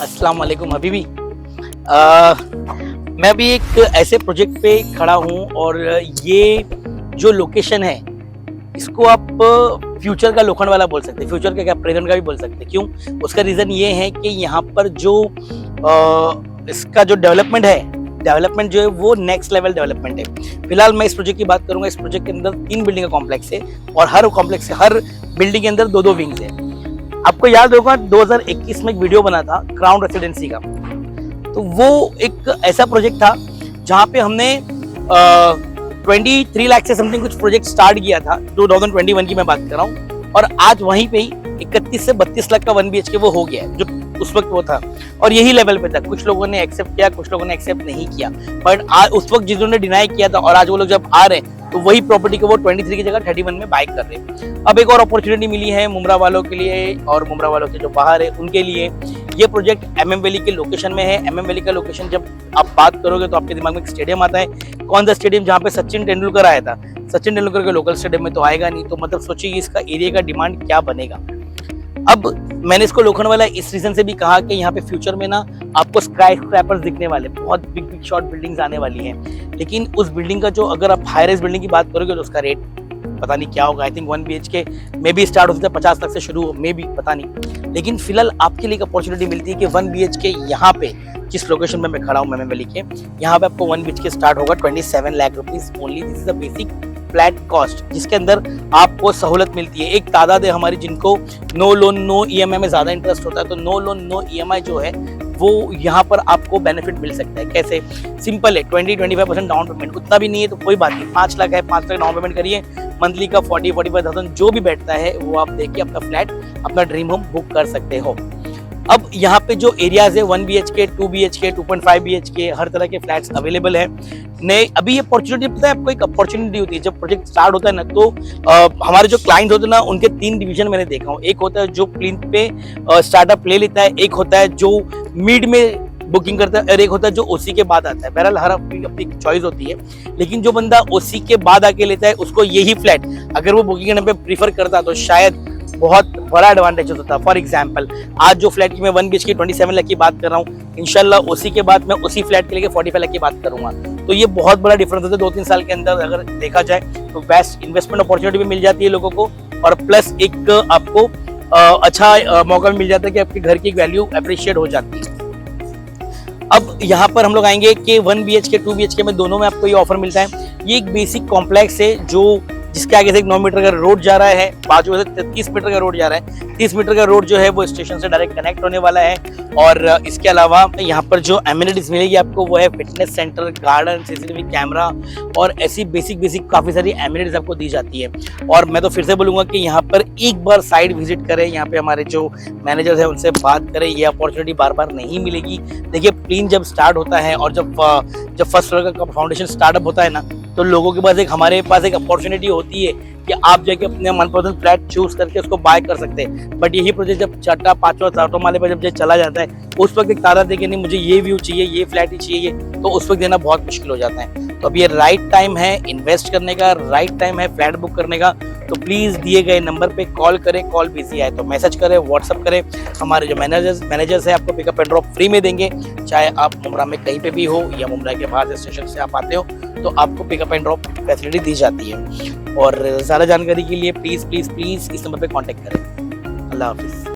अस्सलाम वालेकुम हबीबी। मैं अभी एक ऐसे प्रोजेक्ट पे खड़ा हूँ और ये जो लोकेशन है इसको आप फ्यूचर का लोखंड वाला बोल सकते हैं, फ्यूचर का क्या प्रेजेंट का भी बोल सकते हैं। क्यों? उसका रीज़न ये है कि यहाँ पर जो इसका जो डेवलपमेंट जो है वो नेक्स्ट लेवल डेवलपमेंट है। फिलहाल मैं इस प्रोजेक्ट की बात करूंगा। इस प्रोजेक्ट के अंदर 3 बिल्डिंग का कॉम्प्लेक्स है और हर बिल्डिंग के अंदर 2-2 विंग्स है। आपको याद होगा 2021 में एक वीडियो बना था क्राउन रेसिडेंसी का, तो वो एक ऐसा प्रोजेक्ट था जहाँ पे हमने 23 लाख से समथिंग कुछ प्रोजेक्ट स्टार्ट किया था। 2021 की मैं बात कर रहा हूँ और आज वहीं पे ही 31 से 32 लाख का 1 BHK वो हो गया है जो उस वक्त वो था। और यही लेवल पे था। कुछ लोगों ने एक्सेप्ट किया, कुछ लोगों ने एक्सेप्ट नहीं किया, बट आज उस वक्त जिन्होंने डिनाई किया था और आज वो लोग जब आ रहे हैं तो वही प्रॉपर्टी को वो 23 की जगह 31 में बाय कर रहे हैं। अब एक और अपॉर्चुनिटी मिली है मुमरा वालों के लिए और मुमरा वालों के जो बाहर है उनके लिए। ये प्रोजेक्ट MM वैली के लोकेशन में है। MM वैली का लोकेशन जब आप बात करोगे तो आपके दिमाग में एक स्टेडियम आता है। कौन सा स्टेडियम? जहाँ पे सचिन तेंदुलकर आया था। सचिन तेंदुलकर के लोकल स्टेडियम में तो आएगा नहीं, तो मतलब सोचिए इसका एरिया का डिमांड क्या बनेगा। अब मैंने इसको लोखंड वाला इस रीजन से भी कहा कि यहाँ पे फ्यूचर में ना आपको स्काई स्क्रैपर्स दिखने वाले, बहुत बिग शॉर्ट बिल्डिंग्स आने वाली हैं। लेकिन उस बिल्डिंग का जो, अगर आप हाई राइज बिल्डिंग की बात करोगे तो उसका रेट पता नहीं क्या होगा। आई थिंक 1 BHK में भी स्टार्ट होता है 50 लाख से शुरू, में भी पता नहीं। लेकिन फिलहाल आपके लिए एक अपॉर्चुनिटी मिलती है कि 1 BHK यहाँ पे जिस लोकेशन में मैं खड़ा हूँ MM वैली के, यहाँ पे आपको 1 BHK स्टार्ट होगा 27 lakh rupees only. This is the basic flat cost, जिसके अंदर आपको सहूलत मिलती है। एक तादाद है हमारी जिनको नो लोन नो EMI में ज्यादा इंटरेस्ट होता है, तो नो लोन नो EMI जो है वो यहाँ पर आपको बेनिफिट मिल सकता है। कैसे? सिंपल है, 20-25% डाउन पेमेंट, उतना भी नहीं है तो कोई बात नहीं, 5 लाख है, 5 लाख डाउन पेमेंट करिए, मंथली का 40-45,000 जो भी बैठता है वो आप देके अपना फ्लैट, अपना ड्रीम होम बुक कर सकते हो। अब यहाँ पे जो एरियाज है 1 BHK, 2 BHK, 2.5 BHK, हर तरह के फ्लैट्स अवेलेबल है। नए अभी ये अपॉर्चुनिटी, पता है आपको, एक अपॉर्चुनिटी होती है जब प्रोजेक्ट स्टार्ट होता है ना, तो हमारे जो क्लाइंट होते हैं ना उनके 3 डिवीजन मैंने देखा हूँ। एक होता है जो प्लिंथ पे स्टार्टअप ले लेता है, एक होता है जो मिड में बुकिंग करता है और एक होता है जो OC के बाद आता है। बहरहाल हर अपनी चॉइस होती है, लेकिन जो बंदा OC के बाद आके लेता है उसको यही फ्लैट अगर वो बुकिंग करने पे प्रीफर करता तो शायद बहुत बड़ा एडवांटेज होता था। फॉर एग्जाम्पल आज जो फ्लैट की मैं 1 BHK 27 लाख की बात कर रहा हूँ, इंशाल्लाह OC के बाद मैं उसी फ्लैट के लिए 45 लाख की बात करूंगा। तो ये बहुत बड़ा डिफरेंस होता है। 2-3 साल के अंदर अगर देखा जाए तो बेस्ट इन्वेस्टमेंट अपॉर्चुनिटी भी मिल जाती है लोगों को, और प्लस एक आपको अच्छा मौका भी मिल जाता है कि आपके घर की वैल्यू अप्रिशिएट हो जाती है। अब यहाँ पर हम लोग आएंगे कि 1 BHK 2 BHK में दोनों में आपको ये ऑफर मिलता है। ये एक बेसिक कॉम्प्लेक्स है जो जिसके आगे से एक 9 मीटर का रोड जा रहा है, बाजू से 30 मीटर का रोड जा रहा है। 30 मीटर का रोड जो है वो स्टेशन से डायरेक्ट कनेक्ट होने वाला है। और इसके अलावा यहाँ पर जो एमिनिटीज मिलेगी आपको वो है fitness centre, garden, CCTV camera और ऐसी बेसिक काफी सारी एमिनिटीज आपको दी जाती है। और मैं तो फिर से बोलूंगा कि यहाँ पर एक बार साइट विजिट करें, यहाँ पे हमारे जो मैनेजर्स हैं उनसे बात करें। ये अपॉर्चुनिटी बार बार नहीं मिलेगी। देखिए प्लेन जब स्टार्ट होता है और जब फर्स्ट फ्लोर का फाउंडेशन स्टार्टअप होता है ना, तो लोगों के पास हमारे पास एक अपॉर्चुनिटी होती है कि आप जाके अपने मनपसंद फ्लैट चूज करके उसको बाय कर सकते हैं। बट यही प्रोजेक्ट जब 4, 5 7 माले पर जब चला जाता है उस वक्त एक तारा दे कि नहीं मुझे ये व्यू चाहिए, ये फ्लैट ही चाहिए, तो उस वक्त देना बहुत मुश्किल हो जाता है। तो अब ये राइट टाइम है इन्वेस्ट करने का, राइट टाइम है फ्लैट बुक करने का। तो प्लीज दिए गए नंबर पे कॉल करें, कॉल बिजी आए तो मैसेज करें, व्हाट्सअप करें। हमारे जो मैनेजर्स हैं आपको पिकअप एंड ड्रॉप फ्री में देंगे, चाहे आप मुमरा में कहीं पे भी हो या मुमरा के बाहर स्टेशन से आप आते हो तो आपको पिकअप एंड ड्रॉप फैसिलिटी दी जाती है। और ज़्यादा जानकारी के लिए प्लीज़ इस नंबर पे कांटेक्ट करें। अल्लाह हाफिज़।